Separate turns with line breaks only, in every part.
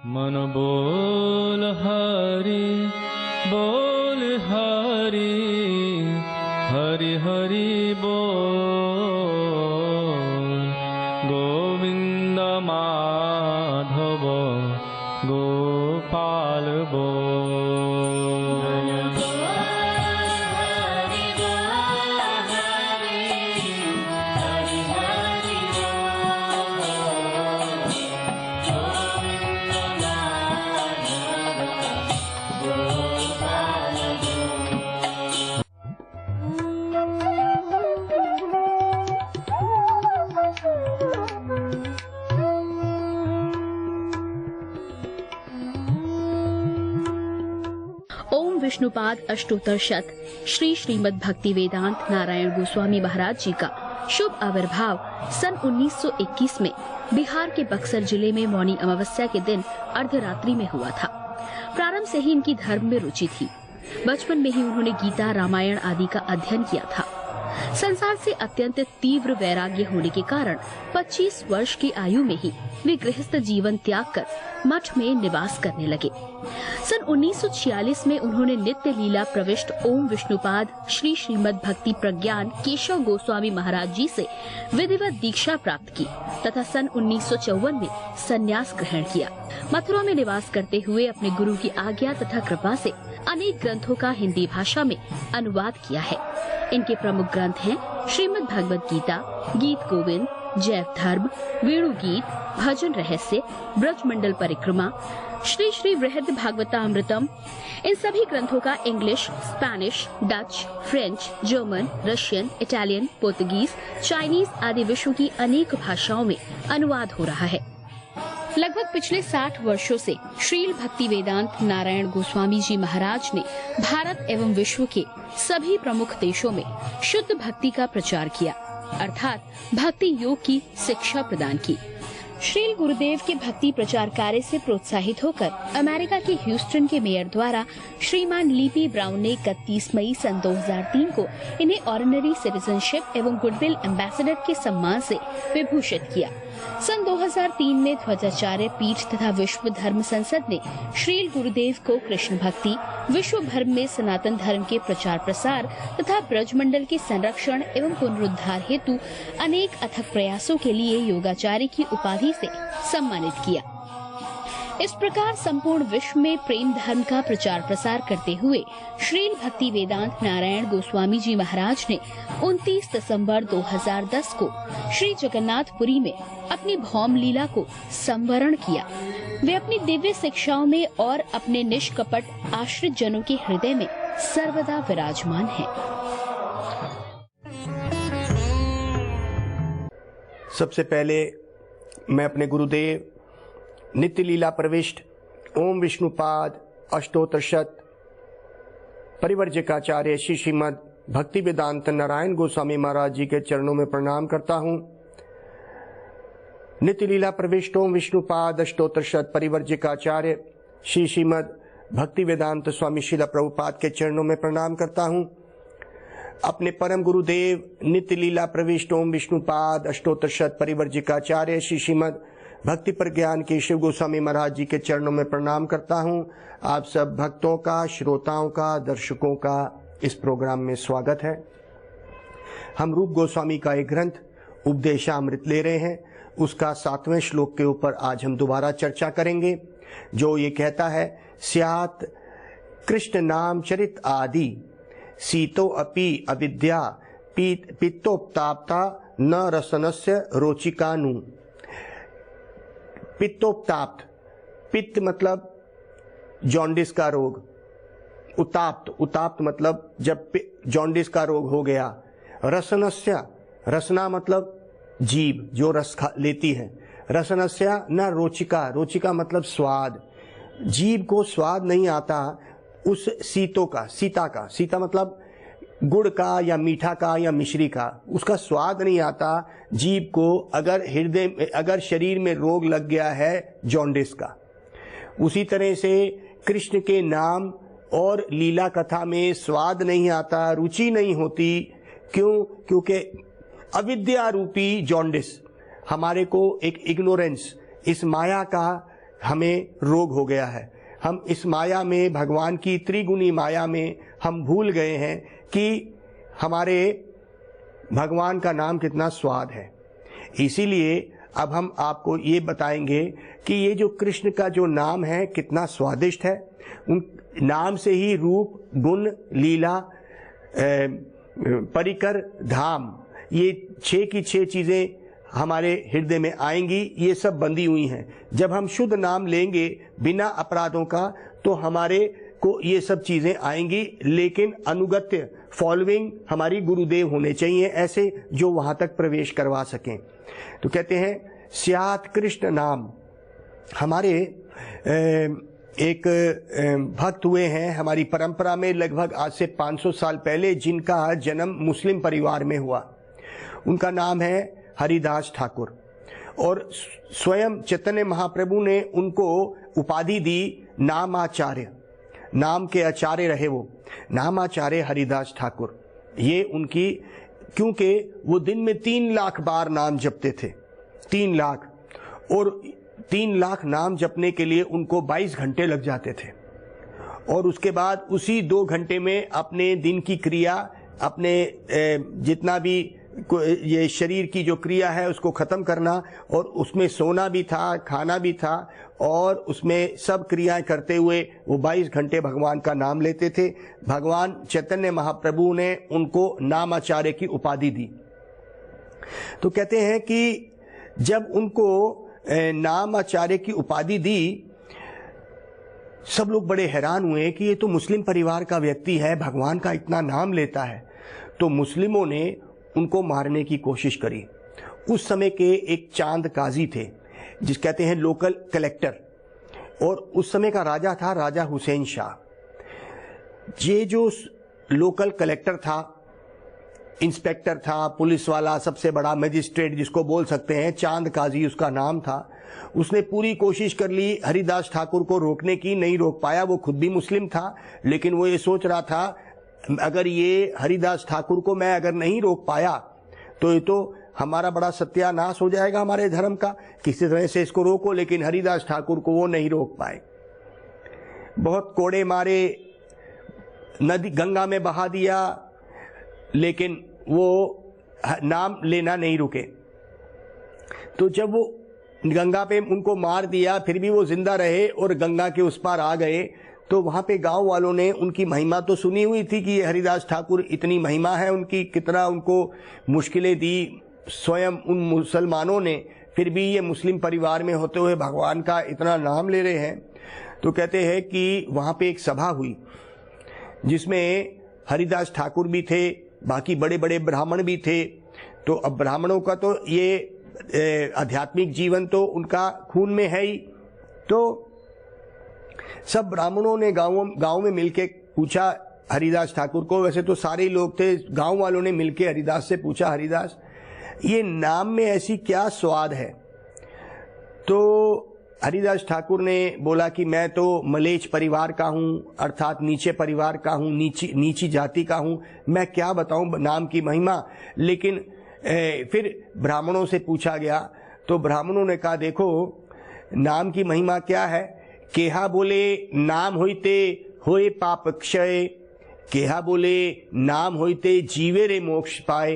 मन बोल हरि हरि हरि बोल। गोविंद माधव गोपाल बोल।
ओम विष्णुपाद अष्टोत्तर शत श्री श्रीमद् भक्ति वेदांत नारायण गोस्वामी महाराज जी का शुभ आविर्भाव सन 1921 में बिहार के बक्सर जिले में मौनी अमावस्या के दिन अर्धरात्रि में हुआ था। प्रारंभ से ही इनकी धर्म में रुचि थी। बचपन में ही उन्होंने गीता, रामायण आदि का अध्ययन किया था। संसार से अत्यंत तीव्र वैराग्य होने के कारण 25 वर्ष की आयु में ही वे गृहस्थ जीवन त्याग कर मठ में निवास करने लगे। सन 1946 में उन्होंने नित्य लीला प्रविष्ट ओम विष्णुपाद श्री श्रीमद् भक्ति प्रज्ञान केशव गोस्वामी महाराज जी से विधिवत दीक्षा प्राप्त की तथा सन 1954 में संन्यास ग्रहण किया। मथुरा में निवास करते हुए अपने गुरु की आज्ञा तथा कृपा से अनेक ग्रंथों का हिंदी भाषा में अनुवाद किया है। इनके प्रमुख ग्रंथ हैं श्रीमद् भगवद गीता, गीत गोविंद, जैव धर्म, वेणु गीत, भजन रहस्य, ब्रजमंडल परिक्रमा, श्री श्री वृहद भागवतामृतम। इन सभी ग्रंथों का English, Spanish, Dutch, French, German, Russian, Italian, Portuguese, Chinese आदि विश्व की अनेक भाषाओं में अनुवाद हो रहा है। लगभग पिछले 60 वर्षों से श्रील भक्ति वेदांत नारायण गोस्वामी जी महाराज ने भारत एवं विश्व के सभी प्रमुख देशों में शुद्ध भक्ति का प्रचार किया, अर्थात भक्ति योग की शिक्षा प्रदान की। श्रील गुरुदेव के भक्ति प्रचार कार्य से प्रोत्साहित होकर अमेरिका के ह्यूस्टन के मेयर द्वारा श्रीमान लीपी ब्राउन ने 31 मई सन 2003 को इन्हें ऑर्डिनरी सिटीजनशिप एवं गुडविल एम्बेसडर के सम्मान से विभूषित किया। सन 2003 में ध्वजाचार्य पीठ तथा विश्व धर्म संसद ने श्रील गुरुदेव को कृष्ण भक्ति, विश्व भर में सनातन धर्म के प्रचार प्रसार तथा ब्रजमंडल के संरक्षण एवं पुनरुद्धार हेतु अनेक अथक प्रयासों के लिए योगाचार्य की उपाधि से सम्मानित किया। इस प्रकार संपूर्ण विश्व में प्रेम धर्म का प्रचार प्रसार करते हुए श्रील भक्ति वेदांत नारायण गोस्वामी जी महाराज ने 29 दिसंबर 2010 को श्री जगन्नाथपुरी में अपनी भौम लीला को संवरण किया। वे अपनी दिव्य शिक्षाओं में और अपने निष्कपट आश्रित जनों के हृदय में सर्वदा विराजमान हैं।
सबसे पहले मैं अपने गुरुदेव नित्य लीला प्रविष्ट ओम विष्णुपाद अष्टोत्तर शत परिवर्जकाचार्य श्री श्रीमद् भक्ति वेदांत नारायण गोस्वामी महाराज जी के चरणों में प्रणाम करता हूँ। नित्य लीला प्रविष्ट ओम विष्णुपाद अष्टोत्तर शत परिवर्जकाचार्य श्री श्रीमद् भक्ति वेदांत स्वामी श्रील प्रभुपाद के चरणों में प्रणाम करता हूँ। अपने परम गुरुदेव नित्य लीला प्रविष्ट ओम विष्णुपाद अष्टोत्तर शत परिवर्जकाचार्य श्री श्रीमद् भक्ति प्रज्ञान केशव गोस्वामी महाराज जी के चरणों में प्रणाम करता हूं। आप सब भक्तों का, श्रोताओं का, दर्शकों का इस प्रोग्राम में स्वागत है। हम रूप गोस्वामी का एक ग्रंथ उपदेशामृत ले रहे हैं। उसका 7वें श्लोक के ऊपर आज हम दोबारा चर्चा करेंगे, जो ये कहता है, स्यात् कृष्ण नाम चरित आदि सीतो अपि अविद्या पित्तोपताप्ता न रसनस्य रोचिकानु। पित्तोपताप्त, पित्त मतलब जॉन्डिस का रोग, उताप्त मतलब जब जॉन्डिस का रोग हो गया। रसनस्य, रसना मतलब जीभ जो रस लेती है। रसनस्य न रोचिका, रोचिका मतलब स्वाद। जीभ को स्वाद नहीं आता उस सीता मतलब गुड़ का या मीठा का या मिश्री का, उसका स्वाद नहीं आता जीभ को। अगर हृदय में, अगर शरीर में रोग लग गया है जॉन्डिस का। उसी तरह से कृष्ण के नाम और लीला कथा में स्वाद नहीं आता, रुचि नहीं होती। क्यों? क्योंकि अविद्या रूपी जॉन्डिस हमारे को एक इग्नोरेंस, इस माया का हमें रोग हो गया है। हम इस माया में, भगवान की त्रिगुणी माया में हम भूल गए हैं कि हमारे भगवान का नाम कितना स्वाद है। इसीलिए अब हम आपको ये बताएंगे कि ये जो कृष्ण का जो नाम है कितना स्वादिष्ट है। उन नाम से ही रूप, गुण, लीला, परिकर, धाम, ये 6 की 6 चीजें हमारे हृदय में आएंगी। ये सब बंधी हुई हैं। जब हम शुद्ध नाम लेंगे बिना अपराधों का तो हमारे को ये सब चीजें आएंगी, लेकिन अनुगत्य, फॉलोइंग हमारी गुरुदेव होने चाहिए ऐसे जो वहां तक प्रवेश करवा सकें। तो कहते हैं स्यात् कृष्ण नाम। हमारे एक भक्त हुए हैं हमारी परंपरा में लगभग आज से 500 साल पहले, जिनका जन्म मुस्लिम परिवार में हुआ। उनका नाम है हरिदास ठाकुर और स्वयं चैतन्य महाप्रभु ने उनको उपाधि दी नामाचार्य। नाम के आचार्य रहे वो, नामाचार्य हरिदास ठाकुर। ये उनकी, क्योंकि वो दिन में 3 लाख बार नाम जपते थे, 3 लाख, और 3 लाख नाम जपने के लिए उनको 22 घंटे लग जाते थे। और उसके बाद उसी 2 घंटे में अपने दिन की क्रिया, अपने जितना भी ये शरीर की जो क्रिया है उसको खत्म करना, और उसमें सोना भी था, खाना भी था, और उसमें सब क्रियाएं करते हुए वो 22 घंटे भगवान का नाम लेते थे। भगवान चैतन्य महाप्रभु ने उनको नामाचार्य की उपाधि दी। तो कहते हैं कि जब उनको नामाचार्य की उपाधि दी, सब लोग बड़े हैरान हुए कि ये तो मुस्लिम परिवार का व्यक्ति है, भगवान का इतना नाम लेता है। तो मुस्लिमों ने उनको मारने की कोशिश करी। उस समय के एक चांद काजी थे, जिस कहते हैं लोकल कलेक्टर, और उस समय का राजा था राजा हुसैन शाह। ये जो लोकल कलेक्टर था, इंस्पेक्टर था, पुलिस वाला, सबसे बड़ा मजिस्ट्रेट जिसको बोल सकते हैं, चांद काजी उसका नाम था। उसने पूरी कोशिश कर ली हरिदास ठाकुर को रोकने की, नहीं रोक पाया। वो खुद भी मुस्लिम था, लेकिन वो ये सोच रहा था अगर ये हरिदास ठाकुर को मैं अगर नहीं रोक पाया तो ये तो हमारा बड़ा सत्यानाश हो जाएगा हमारे धर्म का, किसी तरह से इसको रोको। लेकिन हरिदास ठाकुर को वो नहीं रोक पाए। बहुत कोड़े मारे, नदी गंगा में बहा दिया, लेकिन वो नाम लेना नहीं रुके। तो जब वो गंगा पे उनको मार दिया, फिर भी वो जिंदा रहे और गंगा के उस पार आ गए। तो वहां पे गांव वालों ने उनकी महिमा तो सुनी हुई थी कि ये हरिदास ठाकुर, इतनी महिमा है उनकी, कितना उनको मुश्किलें दी स्वयं उन मुसलमानों ने, फिर भी ये मुस्लिम परिवार में होते हुए भगवान का इतना नाम ले रहे हैं। तो कहते हैं कि वहां पे एक सभा हुई जिसमें हरिदास ठाकुर भी थे, बाकी बड़े बड़े ब्राह्मण भी थे। तो अब ब्राह्मणों का तो ये आध्यात्मिक जीवन तो उनका खून में है ही। तो सब ब्राह्मणों ने गांव में मिलके पूछा हरिदास ठाकुर को, वैसे तो सारे लोग थे, गांव वालों ने मिलके हरिदास से पूछा, हरिदास ये नाम में ऐसी क्या स्वाद है? तो हरिदास ठाकुर ने बोला कि मैं तो मलेच परिवार का हूं, अर्थात नीचे परिवार का हूं, नीची जाति का हूं, मैं क्या बताऊं नाम की महिमा। लेकिन फिर ब्राह्मणों से पूछा गया तो ब्राह्मणों ने कहा देखो नाम की महिमा क्या है। केहा बोले नाम होइते होए पाप क्षय, केहा बोले नाम होइते जीवे रे मोक्ष पाए।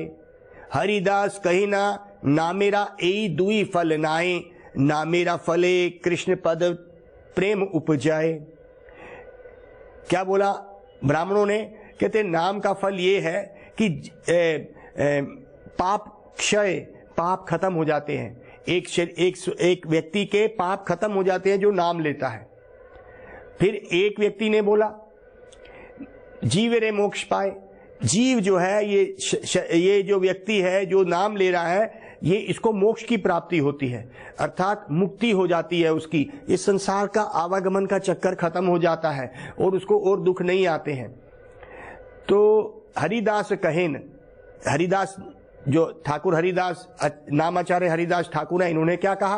हरिदास कही ना मेरा एई दुई फल नाए, ना मेरा फले कृष्ण पद प्रेम उपजाए। क्या बोला ब्राह्मणों ने? कहते नाम का फल ये है कि पाप क्षय, पाप खत्म हो जाते हैं। एक व्यक्ति के पाप खत्म हो जाते हैं जो नाम लेता है। फिर एक व्यक्ति ने बोला जीव रे मोक्ष पाए। जीव जो है ये जो व्यक्ति है जो नाम ले रहा है, ये इसको मोक्ष की प्राप्ति होती है, अर्थात मुक्ति हो जाती है उसकी। इस संसार का आवागमन का चक्कर खत्म हो जाता है और उसको और दुख नहीं आते हैं। तो हरिदास कहेन, हरिदास जो ठाकुर हरिदास नामाचार्य हरिदास ठाकुर है, इन्होंने क्या कहा?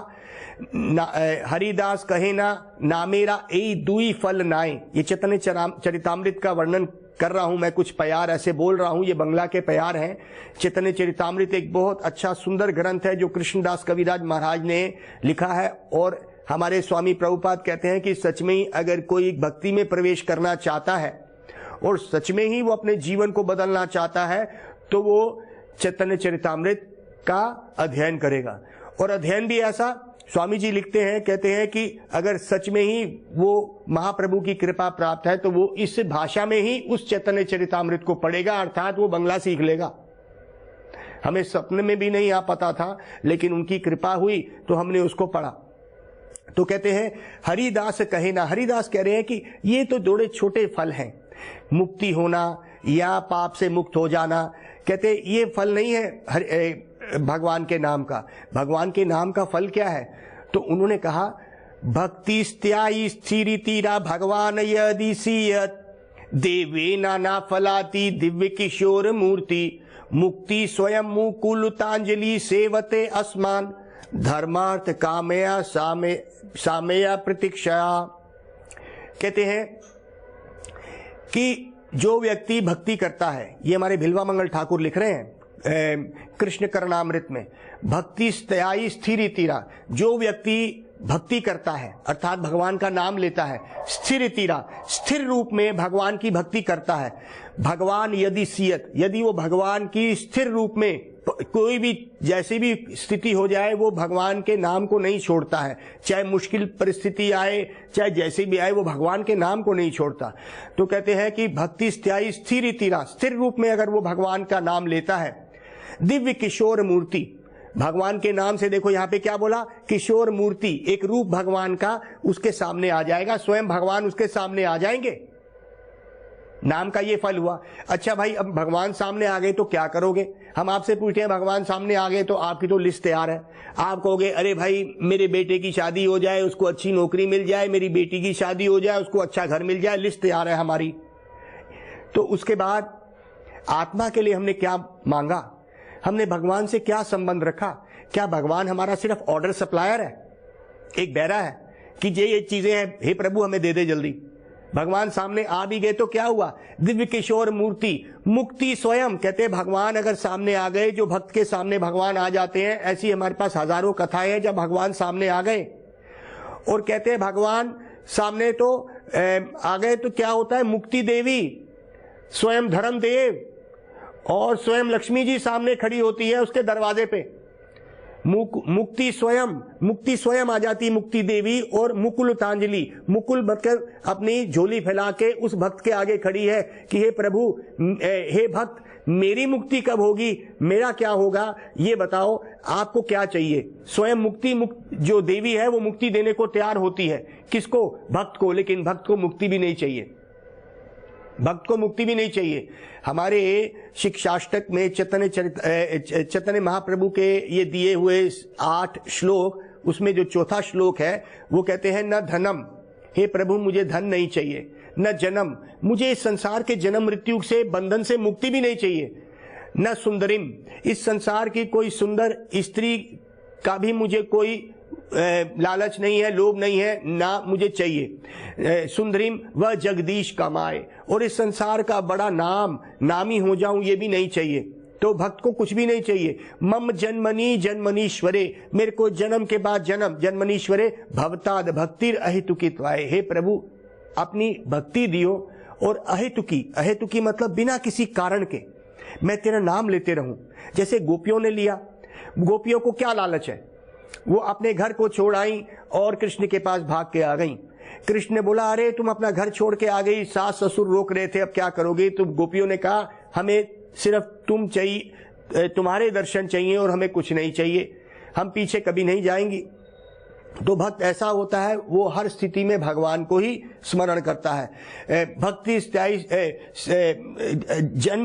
हरिदास कहे ना मेरा ए दुई फल नाए। ये चैतन्य चरितामृत का वर्णन कर रहा हूं मैं, कुछ प्यार ऐसे बोल रहा हूं, ये बंगला के प्यार हैं। चैतन्य चरितामृत एक बहुत अच्छा सुंदर ग्रंथ है जो कृष्णदास कविराज महाराज ने लिखा है और हमारे स्वामी प्रभुपाद कहते हैं कि सच में ही अगर कोई भक्ति में प्रवेश करना चाहता है और सच में ही वो अपने जीवन को बदलना चाहता है तो वो चैतन्य चरितामृत का अध्ययन करेगा। और अध्ययन भी ऐसा, स्वामी जी लिखते हैं, कहते हैं कि अगर सच में ही वो महाप्रभु की कृपा प्राप्त है तो वो इस भाषा में ही उस चैतन्य चरितामृत को पढ़ेगा, अर्थात वो बंगला सीख लेगा। हमें सपने में भी नहीं आ पता था, लेकिन उनकी कृपा हुई तो हमने उसको पढ़ा। तो कहते हैं हरिदास कहे ना, हरिदास कह रहे हैं कि ये तो थोड़े छोटे फल हैं, मुक्ति होना या पाप से मुक्त हो जाना। कहते ये फल नहीं है भगवान के नाम का। भगवान के नाम का फल क्या है? तो उन्होंने कहा भक्ति स्त्यायी स्थिरी तीरा भगवान यदि सीयत देवे नाना फलाती दिव्य किशोर मूर्ति मुक्ति स्वयं मुकुलतांजलि सेवते अस्मान धर्मार्थ कामया सामया प्रतीक्षा। कहते हैं कि जो व्यक्ति भक्ति करता है, ये हमारे भिलवा मंगल ठाकुर लिख रहे हैं कृष्ण करणामृत में, भक्ति स्थायी स्थिर तीरा, जो व्यक्ति भक्ति करता है अर्थात भगवान का नाम लेता है, स्थिर तीरा स्थिर रूप में भगवान की भक्ति करता है, भगवान यदि सियत, यदि वो भगवान की स्थिर रूप में कोई भी जैसी भी स्थिति हो जाए वो भगवान के नाम को नहीं छोड़ता है, चाहे मुश्किल परिस्थिति आए चाहे जैसी भी आए वो भगवान के नाम को नहीं छोड़ता। तो कहते हैं कि भक्ति स्थायी स्थिर तीरा, स्थिर रूप में अगर वो भगवान का नाम लेता है, दिव्य किशोर मूर्ति, भगवान के नाम से देखो यहाँ पे क्या बोला, किशोर मूर्ति, एक रूप भगवान का उसके सामने आ जाएगा, स्वयं भगवान उसके सामने आ जाएंगे। नाम का ये फल हुआ। अच्छा भाई, अब भगवान सामने आ गए तो क्या करोगे? हम आपसे पूछते हैं भगवान सामने आ गए तो आपकी तो लिस्ट तैयार है। आप कहोगे अरे भाई मेरे बेटे की शादी हो जाए, उसको अच्छी नौकरी मिल जाए, मेरी बेटी की शादी हो जाए, उसको अच्छा घर मिल जाए, लिस्ट तैयार है हमारी। तो उसके बाद आत्मा के लिए हमने क्या मांगा? हमने भगवान से क्या संबंध रखा? क्या भगवान हमारा सिर्फ ऑर्डर सप्लायर है, एक बैरा है कि ये चीजें हैं, हे प्रभु हमें दे दे जल्दी? भगवान सामने आ भी गए तो क्या हुआ? दिव्य किशोर मूर्ति मुक्ति स्वयं। कहते हैं भगवान अगर सामने आ गए, जो भक्त के सामने भगवान आ जाते हैं, ऐसी हमारे पास हजारों कथाएं हैं जब भगवान सामने आ गए। और कहते हैं भगवान सामने तो आ गए तो क्या होता है? मुक्ति देवी, स्वयं धर्म देव और स्वयं लक्ष्मी जी सामने खड़ी होती है उसके दरवाजे पे। मुक्ति स्वयं आ जाती मुक्ति देवी और मुकुलतांजलि, मुकुल बनकर अपनी झोली फैला के उस भक्त के आगे खड़ी है कि हे प्रभु, हे भक्त, मेरी मुक्ति कब होगी, मेरा क्या होगा, ये बताओ, आपको क्या चाहिए? स्वयं मुक्ति जो देवी है वो मुक्ति देने को तैयार होती है। किसको? भक्त को। लेकिन भक्त को मुक्ति भी नहीं चाहिए, भक्त को मुक्ति भी नहीं चाहिए। हमारे शिक्षाष्टक में चैतन्य महाप्रभु के ये दिए हुए 8 श्लोक, उसमें जो चौथा श्लोक है वो कहते हैं न धनम, हे प्रभु मुझे धन नहीं चाहिए, न जन्म, मुझे इस संसार के जन्म मृत्यु से बंधन से मुक्ति भी नहीं चाहिए, न सुंदरिम, इस संसार की कोई सुंदर स्त्री का भी मुझे कोई लालच नहीं है, लोभ नहीं है, ना मुझे चाहिए। सुंदरीम व जगदीश कमाए, और इस संसार का बड़ा नामी हो जाऊं ये भी नहीं चाहिए। तो भक्त को कुछ भी नहीं चाहिए। मम जन्मनी जन्मनीश्वरे, मेरे को जन्म के बाद जन्म, जन्मनीश्वरे भवताद भक्तिर अहेतुकित्वाय, हे प्रभु अपनी भक्ति दियो और अहेतुकी मतलब बिना किसी कारण के मैं तेरा नाम लेते रहूं। जैसे गोपियों ने लिया, गोपियों को क्या लालच है? वो अपने घर को छोड़ आई और कृष्ण के पास भाग के आ गई। कृष्ण ने बोला अरे तुम अपना घर छोड़ के आ गई, सास ससुर रोक रहे थे, अब क्या करोगे? तो गोपियों ने कहा हमें सिर्फ तुम चाहिए, तुम्हारे दर्शन चाहिए और हमें कुछ नहीं चाहिए, हम पीछे कभी नहीं जाएंगी। तो भक्त ऐसा होता है, वो हर स्थिति में भगवान को ही स्मरण करता है। भक्ति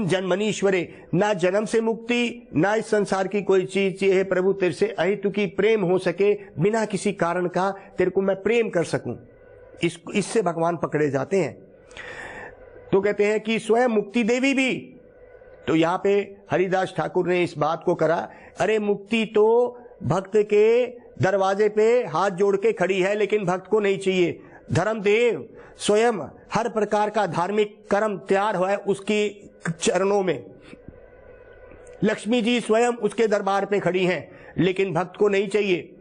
जन्मनीश्वरे, ना जन्म से मुक्ति ना इस संसार की कोई चीज चाहिए प्रभु, तेरे से अहेतुकी प्रेम हो सके, बिना किसी कारण का तेरे को मैं प्रेम कर सकूं, इससे भगवान पकड़े जाते हैं। तो कहते हैं कि स्वयं मुक्ति देवी भी। तो यहाँ पे हरिदास ठाकुर ने इस बात को करा, अरे मुक्ति तो भक्त के दरवाजे पे हाथ जोड़ के खड़ी है, लेकिन भक्त को नहीं चाहिए। धर्मदेव स्वयं हर प्रकार का धार्मिक कर्म तैयार हुआ है उसकी चरणों में, लक्ष्मी जी स्वयं उसके दरबार पे खड़ी हैं, लेकिन भक्त को नहीं चाहिए।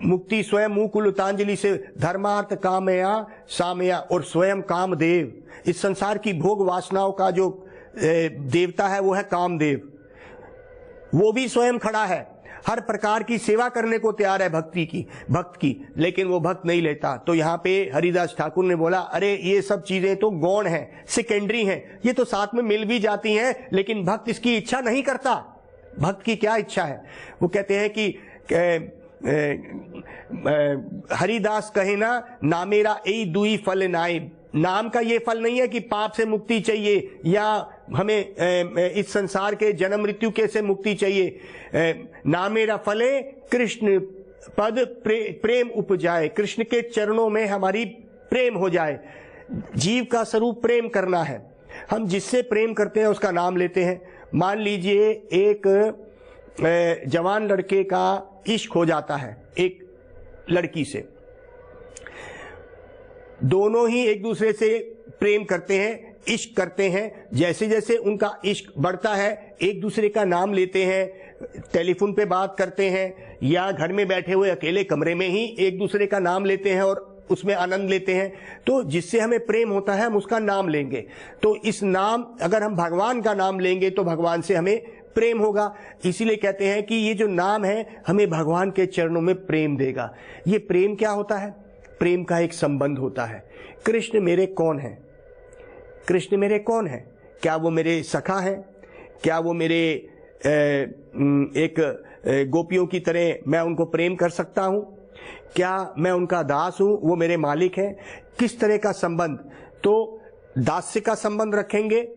मुक्ति स्वयं मुकुलतांजलि से धर्मार्थ कामया सामया, और स्वयं कामदेव, इस संसार की भोग वासनाओं का जो देवता है वो है कामदेव। वो भी स्वयं खड़ा है, हर प्रकार की सेवा करने को तैयार है भक्त की, लेकिन वो भक्त नहीं लेता। तो यहाँ पे हरिदास ठाकुर ने बोला, अरे ये सब चीजें तो गौण हैं, सेकेंडरी हैं, ये तो साथ में मिल भी जाती हैं, लेकिन भक्त इसकी इच्छा नहीं करता। भक्त की क्या इच्छा है? वो कहते हैं कि हरिदास कहे ना, ना मेरा ए दुई फल नाई। नाम का ये फल नहीं है कि पाप से मुक्ति चाहिए या हमें इस संसार के जन्म मृत्यु के से मुक्ति चाहिए। ना मेरा फले कृष्ण पद प्रेम उपजाए, कृष्ण के चरणों में हमारी प्रेम हो जाए। जीव का स्वरूप प्रेम करना है। हम जिससे प्रेम करते हैं उसका नाम लेते हैं। मान लीजिए एक जवान लड़के का इश्क हो जाता है एक लड़की से, दोनों ही एक दूसरे से प्रेम करते हैं, इश्क करते हैं। जैसे जैसे उनका इश्क बढ़ता है, एक दूसरे का नाम लेते हैं, टेलीफोन पे बात करते हैं या घर में बैठे हुए अकेले कमरे में ही एक दूसरे का नाम लेते हैं और उसमें आनंद लेते हैं। तो जिससे हमें प्रेम होता है हम उसका नाम लेंगे। तो इस नाम, अगर हम भगवान का नाम लेंगे तो भगवान से हमें प्रेम होगा। इसीलिए कहते हैं कि ये जो नाम है हमें भगवान के चरणों में प्रेम देगा। ये प्रेम क्या होता है? प्रेम का एक संबंध होता है। कृष्ण मेरे कौन है? कृष्ण मेरे कौन है? क्या वो मेरे सखा हैं? क्या वो मेरे एक गोपियों की तरह मैं उनको प्रेम कर सकता हूं? क्या मैं उनका दास हूं, वो मेरे मालिक हैं? किस तरह का संबंध? तो दास्य का संबंध रखेंगे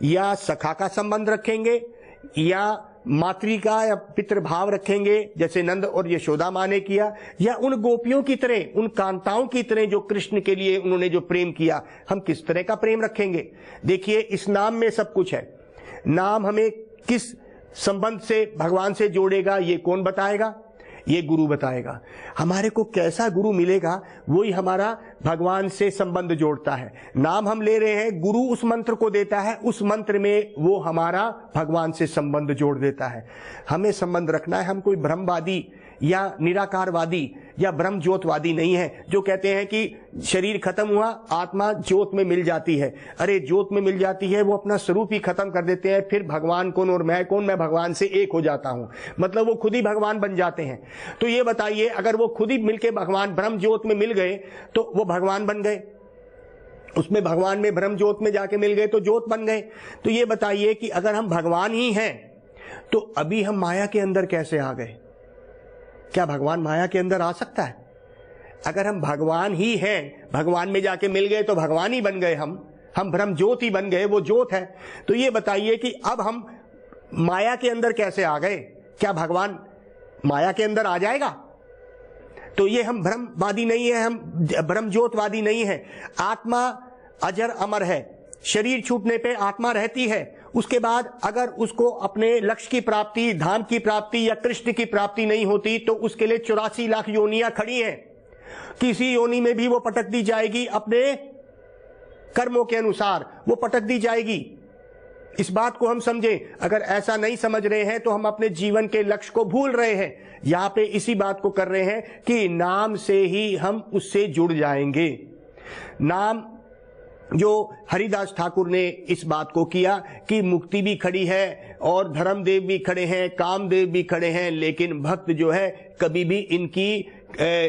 या सखा का संबंध रखेंगे या मातृ का या पितृभाव रखेंगे जैसे नंद और यशोदा माँ ने किया, या उन गोपियों की तरह, उन कांताओं की तरह जो कृष्ण के लिए उन्होंने जो प्रेम किया, हम किस तरह का प्रेम रखेंगे? देखिए, इस नाम में सब कुछ है। नाम हमें किस संबंध से भगवान से जोड़ेगा ये कौन बताएगा? ये गुरु बताएगा। हमारे को कैसा गुरु मिलेगा वही हमारा भगवान से संबंध जोड़ता है। नाम हम ले रहे हैं, गुरु उस मंत्र को देता है, उस मंत्र में वो हमारा भगवान से संबंध जोड़ देता है। हमें संबंध रखना है। हम कोई ब्रह्मवादी या निराकारवादी या ब्रह्म ज्योतवादी नहीं है जो कहते हैं कि शरीर खत्म हुआ, आत्मा ज्योत में मिल जाती है। अरे ज्योत में मिल जाती है, वो अपना स्वरूप ही खत्म कर देते हैं। फिर भगवान कौन और मैं कौन? मैं भगवान से एक हो जाता हूं, मतलब वो खुद ही भगवान बन जाते हैं। तो ये बताइए, अगर वो खुद ही मिलके भगवान ब्रह्म ज्योत में मिल गए तो वो भगवान बन गए, उसमें भगवान में ब्रह्म ज्योत में जाके मिल गए तो ज्योत बन गए। तो ये बताइए कि अगर हम भगवान ही हैं तो अभी हम माया के अंदर कैसे आ गए? क्या भगवान माया के अंदर आ सकता है? अगर हम भगवान ही हैं, भगवान में जाके मिल गए तो भगवान ही बन गए। हम ब्रह्म ज्योत ही बन गए, वो ज्योत है। तो ये बताइए कि अब हम माया के अंदर कैसे आ गए? क्या भगवान माया के अंदर आ जाएगा? तो ये हम ब्रह्मवादी नहीं है, हम ब्रह्म ज्योतवादी नहीं है। आत्मा अजर अमर है, शरीर छूटने पे आत्मा रहती है। उसके बाद अगर उसको अपने लक्ष्य की प्राप्ति, धाम की प्राप्ति या कृष्ण की प्राप्ति नहीं होती तो उसके लिए 84 लाख योनियां खड़ी हैं। किसी योनि में भी वो पटक दी जाएगी, अपने कर्मों के अनुसार वो पटक दी जाएगी। इस बात को हम समझें। अगर ऐसा नहीं समझ रहे हैं तो हम अपने जीवन के लक्ष्य को भूल रहे हैं। यहां पे इसी बात को कर रहे हैं कि नाम से ही हम उससे जुड़ जाएंगे। नाम जो हरिदास ठाकुर ने इस बात को किया कि मुक्ति भी खड़ी है और धर्मदेव भी खड़े हैं, कामदेव भी खड़े हैं, लेकिन भक्त जो है कभी भी इनकी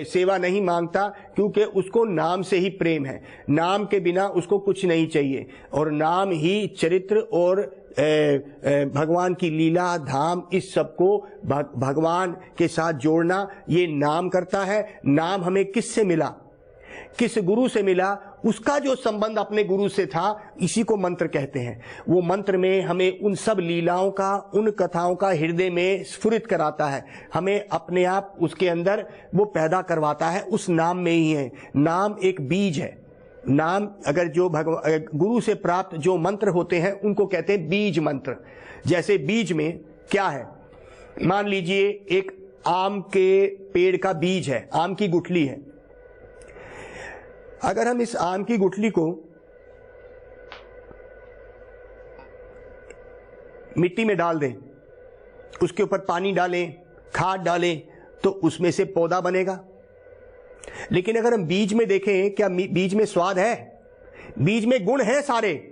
सेवा नहीं मांगता, क्योंकि उसको नाम से ही प्रेम है। नाम के बिना उसको कुछ नहीं चाहिए, और नाम ही चरित्र और भगवान की लीला, धाम, इस सब को भगवान के साथ जोड़ना ये नाम करता है। नाम हमें किससे मिला? किस गुरु से मिला? उसका जो संबंध अपने गुरु से था, इसी को मंत्र कहते हैं। वो मंत्र में हमें उन सब लीलाओं का, उन कथाओं का हृदय में स्फुरित कराता है। हमें अपने आप उसके अंदर वो पैदा करवाता है, उस नाम में ही है। नाम एक बीज है। नाम अगर जो गुरु से प्राप्त जो मंत्र होते हैं उनको कहते हैं बीज मंत्र। जैसे बीज में क्या है? मान लीजिए एक आम के पेड़ का बीज है, आम की गुठली है। अगर हम इस आम की गुठली को मिट्टी में डाल दें, उसके ऊपर पानी डालें, खाद डालें, तो उसमें से पौधा बनेगा। लेकिन अगर हम बीज में देखें, क्या बीज में स्वाद है? बीज में गुण है सारे,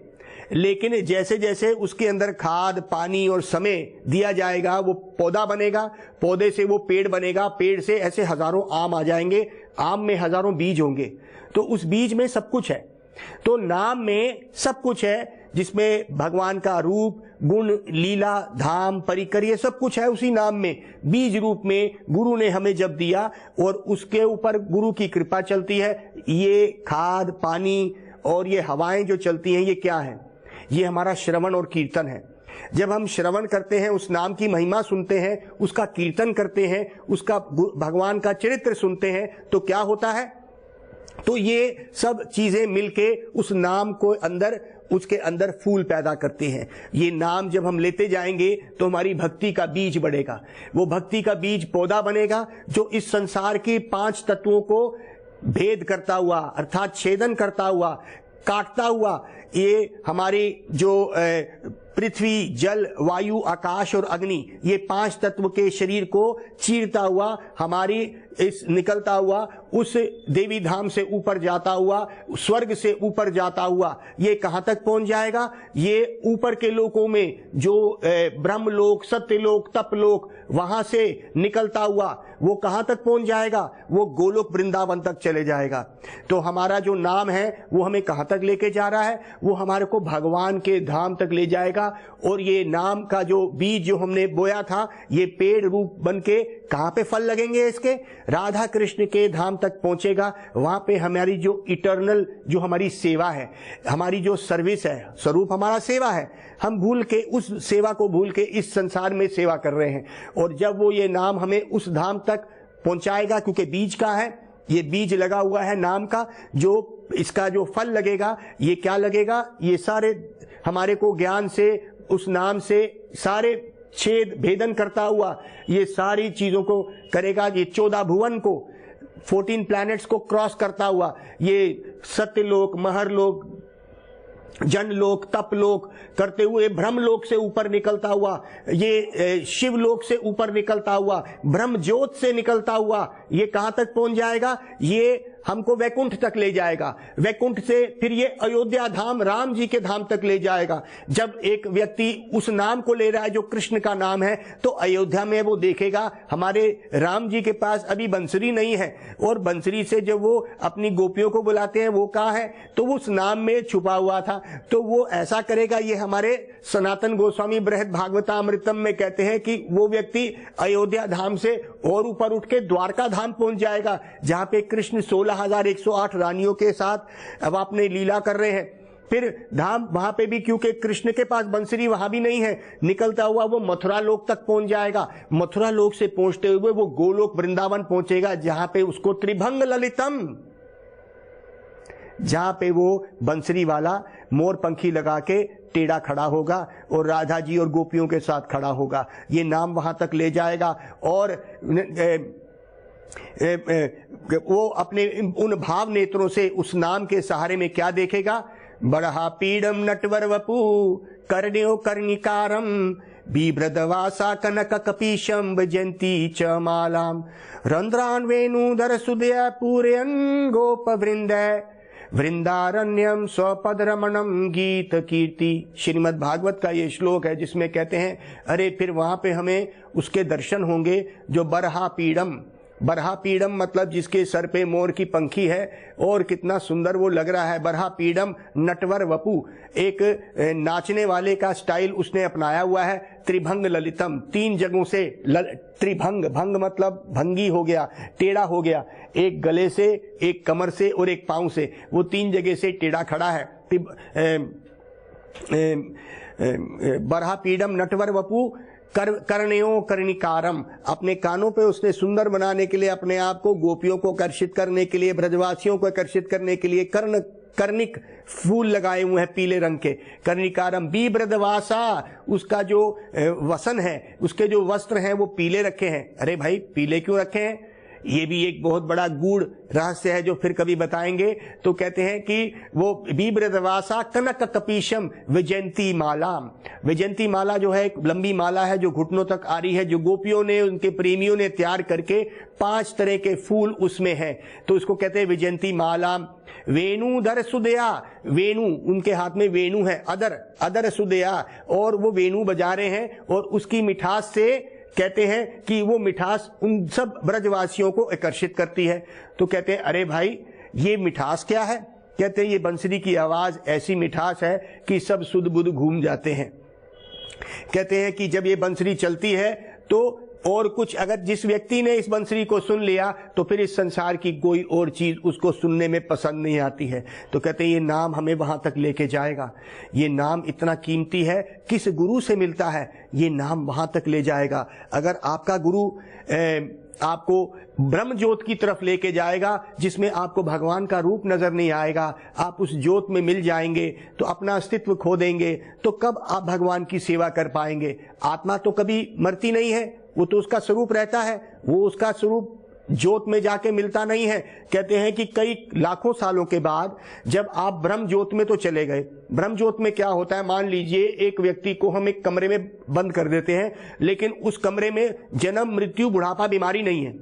लेकिन जैसे जैसे उसके अंदर खाद, पानी और समय दिया जाएगा वो पौधा बनेगा, पौधे से वो पेड़ बनेगा, पेड़ से ऐसे हजारों आम आ जाएंगे, आम में हजारों बीज होंगे। तो उस बीज में सब कुछ है। तो नाम में सब कुछ है, जिसमें भगवान का रूप, गुण, लीला, धाम, परिकर, ये सब कुछ है उसी नाम में। बीज रूप में गुरु ने हमें जब दिया और उसके ऊपर गुरु की कृपा चलती है। ये खाद, पानी और ये हवाएं जो चलती हैं, ये क्या है? ये हमारा श्रवण और कीर्तन है। जब हम श्रवण करते हैं, उस नाम की महिमा सुनते हैं, उसका कीर्तन करते हैं, उसका भगवान का चरित्र सुनते हैं, तो क्या होता है? तो ये सब चीजें मिलके उस नाम को अंदर, उसके अंदर फूल पैदा करते हैं। ये नाम जब हम लेते जाएंगे तो हमारी भक्ति का बीज बढ़ेगा। वो भक्ति का बीज पौधा बनेगा जो इस संसार के 5 तत्वों को भेद करता हुआ, अर्थात छेदन करता हुआ, काटता हुआ, ये हमारी जो पृथ्वी, जल, वायु, आकाश और अग्नि, ये 5 तत्व के शरीर को चीरता हुआ, हमारी इस निकलता हुआ उस देवी धाम से ऊपर जाता हुआ, स्वर्ग से ऊपर जाता हुआ, ये कहां तक पहुंच जाएगा? ये ऊपर के लोकों में जो ब्रह्मलोक, सत्यलोक, तपलोक, वहां से निकलता हुआ वो कहां तक पहुंच जाएगा? वो गोलोक वृंदावन तक चले जाएगा। तो हमारा जो नाम है वो हमें कहां तक लेके जा रहा है? वो हमारे को भगवान के धाम तक ले जाएगा। और ये नाम का जो बीज जो हमने बोया था, ये पेड़ रूप बनके कहां पे फल लगेंगे इसके? राधा कृष्ण के धाम तक पहुंचेगा। वहां पे हमारी जो इटर्नल, जो हमारी सेवा है, हमारी जो सर्विस है, स्वरूप हमारा सेवा है, हम भूल के उस सेवा को भूल के इस संसार में सेवा कर रहे हैं। और जब वो ये नाम हमें उस धाम तक पहुंचाएगा, क्योंकि बीज का है, ये बीज लगा हुआ है नाम का, जो इसका जो फल लगेगा, ये क्या लगेगा? ये सारे हमारे को ज्ञान से, उस नाम से सारे छेद भेदन करता हुआ ये सारी चीजों को करेगा। ये 14 भुवन को, 14 प्लैनेट्स को क्रॉस करता हुआ, ये सत्यलोक, महरलोक, जनलोक, तपलोक करते हुए ब्रह्मलोक से ऊपर निकलता हुआ, ये शिवलोक से ऊपर निकलता हुआ, ब्रह्म ज्योत से निकलता हुआ, ये कहां तक पहुंच जाएगा? ये हमको वैकुंठ तक ले जाएगा। वैकुंठ से फिर ये अयोध्या धाम, राम जी के धाम तक ले जाएगा। जब एक व्यक्ति उस नाम को ले रहा है जो कृष्ण का नाम है, तो अयोध्या में वो देखेगा हमारे राम जी के पास अभी बंसुरी नहीं है, और बंसुरी से जब वो अपनी गोपियों को बुलाते हैं, वो कहाँ है? तो वो उस नाम में छुपा हुआ था। तो वो ऐसा करेगा। ये हमारे सनातन गोस्वामी बृहद भागवतामृतम में कहते हैं कि वो व्यक्ति अयोध्या धाम से और ऊपर उठ के द्वारका धाम पहुंच जाएगा, जहां पे कृष्ण 16,108 रानियों के साथ अब अपने लीला कर रहे हैं। फिर धाम वहां पे भी, क्योंकि कृष्ण के पास बंसुरी वहां भी नहीं है, निकलता हुआ वो मथुरा लोक तक पहुंच जाएगा। मथुरा लोक से पहुंचते हुए वो गोलोक वृंदावन पहुंचेगा, जहां पे उसको त्रिभंग ललितम, जहां पे वो बंसुरी वाला मोर पंखी लगा के टेढ़ा खड़ा होगा और राधा जी और गोपियों के साथ खड़ा होगा। ये नाम वहां तक ले जाएगा। और वो अपने उन भाव नेत्रों से उस नाम के सहारे में क्या देखेगा? बड़हा पीड़म नटवर वपु कर्ण्यो कर्णिकारम बिभ्रदवासा कनक कपीशम जयंती च मालाम रंध्रान वेणुधर सुदय पूरयन गोप वृंद वृंदारण्यम स्वपद रमणम गीत कीर्ति। श्रीमद् भागवत का ये श्लोक है जिसमें कहते हैं, अरे फिर वहां पे हमें उसके दर्शन होंगे जो बरहा पीड़म, बरहा पीड़म मतलब जिसके सर पे मोर की पंखी है और कितना सुंदर वो लग रहा है। बरहा पीड़म नटवर वपु, एक नाचने वाले का स्टाइल उसने अपनाया हुआ है। त्रिभंग ललितम, 3 जगहों से त्रिभंग, भंग मतलब भंगी हो गया, टेढ़ा हो गया, एक गले से, एक कमर से और एक पांव से, वो 3 जगह से टेढ़ा खड़ा है। बरहा पीड़म नटवर वपु कर्णयो कर्णिकारम, अपने कानों पे उसने सुंदर बनाने के लिए, अपने आप को गोपियों को आकर्षित करने के लिए, ब्रजवासियों को आकर्षित करने के लिए कर्णिक फूल लगाए हुए हैं पीले रंग के। कर्णिकारम बिभ्रदवासा, उसका जो वसन है, उसके जो वस्त्र हैं वो पीले रखे हैं। अरे भाई पीले क्यों रखे हैं? ये भी एक बहुत बड़ा गूढ़ रहस्य है जो फिर कभी बताएंगे। तो कहते हैं कि वो बीब्रदवासा कनक कपीशम विजयंती माला, विजयंती माला जो है एक लंबी माला है जो घुटनों तक आ रही है, जो गोपियों ने उनके प्रेमियों ने तैयार करके 5 तरह के फूल उसमें हैं, तो उसको कहते हैं विजयंती माला। वेणु दर सुदया, वेणु उनके हाथ में वेणु है, अदर सुदया, और वो वेणु बजा रहे हैं और उसकी मिठास से कहते हैं कि वो मिठास उन सब ब्रजवासियों को आकर्षित करती है। तो कहते हैं अरे भाई ये मिठास क्या है? कहते हैं ये बंसरी की आवाज ऐसी मिठास है कि सब सुध बुध घूम जाते हैं। कहते हैं कि जब ये बंसरी चलती है तो और कुछ, अगर जिस व्यक्ति ने इस बंसरी को सुन लिया तो फिर इस संसार की कोई और चीज उसको सुनने में पसंद नहीं आती है। तो कहते हैं ये नाम हमें वहां तक लेके जाएगा, ये नाम इतना कीमती है, किस गुरु से मिलता है ये नाम वहां तक ले जाएगा। अगर आपका गुरु आपको ब्रह्म ज्योत की तरफ लेके जाएगा जिसमें आपको भगवान का रूप नजर नहीं आएगा, आप उस ज्योत में मिल जाएंगे तो अपना अस्तित्व खो देंगे, तो कब आप भगवान की सेवा कर पाएंगे? आत्मा तो कभी मरती नहीं है, वो तो उसका स्वरूप रहता है, वो उसका स्वरूप ज्योत में जाके मिलता नहीं है। कहते हैं कि कई लाखों सालों के बाद जब आप ब्रह्म ज्योत में तो चले गए, ब्रह्म ज्योत में क्या होता है, मान लीजिए एक व्यक्ति को हम एक कमरे में बंद कर देते हैं, लेकिन उस कमरे में जन्म मृत्यु बुढ़ापा बीमारी नहीं है,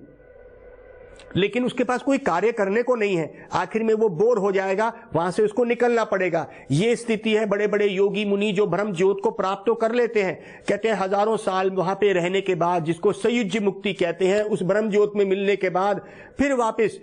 लेकिन उसके पास कोई कार्य करने को नहीं है, आखिर में वो बोर हो जाएगा, वहां से उसको निकलना पड़ेगा। ये स्थिति है बड़े बड़े योगी मुनि जो ब्रह्म ज्योत को प्राप्त तो कर लेते हैं, कहते हैं हजारों साल वहां पे रहने के बाद, जिसको संयुज्य मुक्ति कहते हैं, उस ब्रह्म ज्योत में मिलने के बाद फिर वापस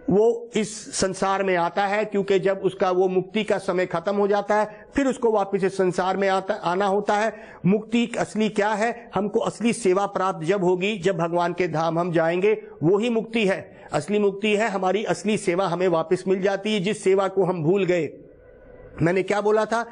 वो इस संसार में आता है, क्योंकि जब उसका वो मुक्ति का समय खत्म हो जाता है फिर उसको वापस इस संसार में आना होता है। मुक्ति असली क्या है? हमको असली सेवा प्राप्त जब होगी, जब भगवान के धाम हम जाएंगे, वो ही मुक्ति है। असली मुक्ति है हमारी असली सेवा हमें वापस मिल जाती है, जिस सेवा को हम भूल गए। मैंने क्या बोला था?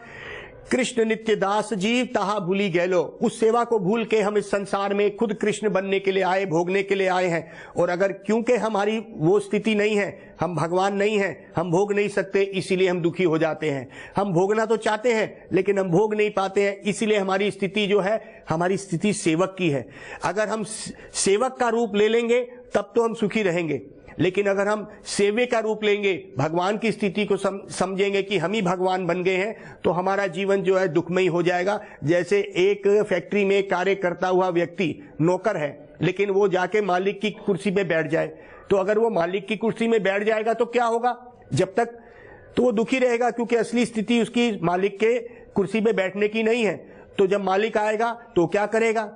कृष्ण नित्य दास जीव ताहा भूली गैलो, उस सेवा को भूल के हम इस संसार में खुद कृष्ण बनने के लिए आए, भोगने के लिए आए हैं। और अगर क्योंकि हमारी वो स्थिति नहीं है, हम भगवान नहीं हैं, हम भोग नहीं सकते, इसीलिए हम दुखी हो जाते हैं। हम भोगना तो चाहते हैं लेकिन हम भोग नहीं पाते हैं, इसीलिए हमारी स्थिति जो है, हमारी स्थिति सेवक की है। अगर हम सेवक का रूप ले लेंगे तब तो हम सुखी रहेंगे, लेकिन अगर हम सेवे का रूप लेंगे, भगवान की स्थिति को समझेंगे कि हम ही भगवान बन गए हैं, तो हमारा जीवन जो है दुखमयी हो जाएगा। जैसे एक फैक्ट्री में कार्य करता हुआ व्यक्ति नौकर है, लेकिन वो जाके मालिक की कुर्सी पे बैठ जाए, तो अगर वो मालिक की कुर्सी में बैठ जाएगा तो क्या होगा? जब तक तो वो दुखी रहेगा, क्योंकि असली स्थिति उसकी मालिक के कुर्सी पे बैठने की नहीं है। तो जब मालिक आएगा तो क्या करेगा?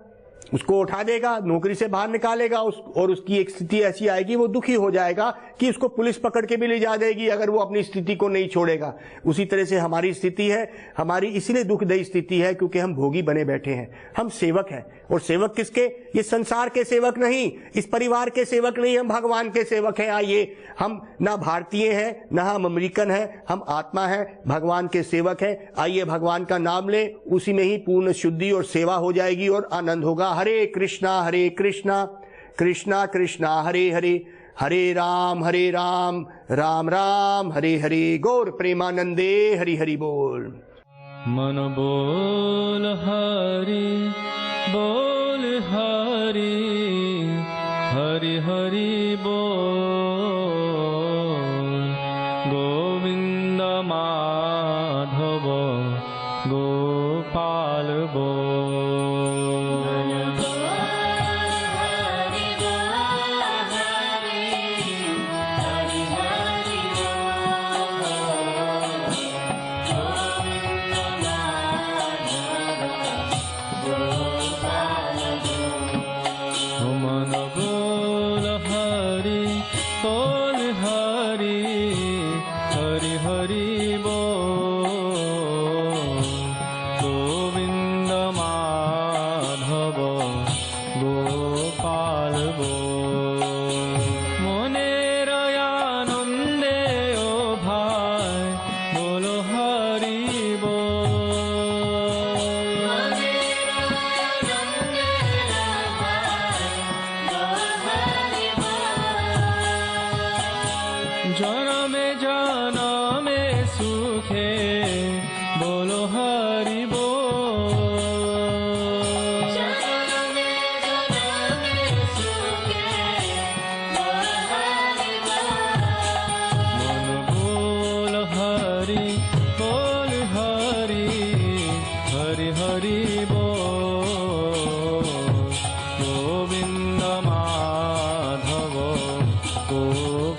उसको उठा देगा, नौकरी से बाहर निकालेगा, और उसकी एक स्थिति ऐसी आएगी, वो दुखी हो जाएगा कि उसको पुलिस पकड़ के भी ले जा देगी अगर वो अपनी स्थिति को नहीं छोड़ेगा। उसी तरह से हमारी स्थिति है, हमारी इसलिए दुखदायी स्थिति है क्योंकि हम भोगी बने बैठे हैं। हम सेवक हैं, और सेवक किसके? ये संसार के सेवक नहीं, इस परिवार के सेवक नहीं, हम भगवान के सेवक हैं। आइए, हम ना भारतीय हैं, ना हम अमेरिकन हैं, हम आत्मा हैं, भगवान के सेवक हैं। आइए भगवान का नाम लें, उसी में ही पूर्ण शुद्धि और सेवा हो जाएगी और आनंद होगा। हरे कृष्णा कृष्णा कृष्णा हरे हरे, हरे राम राम राम हरे हरे। गौर प्रेमानंदे हरि हरि बोल।
मन बोल हरि बोल हरि, हरि हरि बोल। गोविंद माधव गोपाल बोल।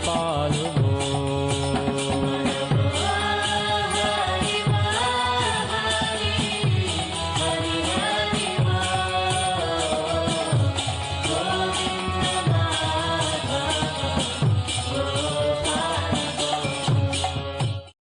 पाल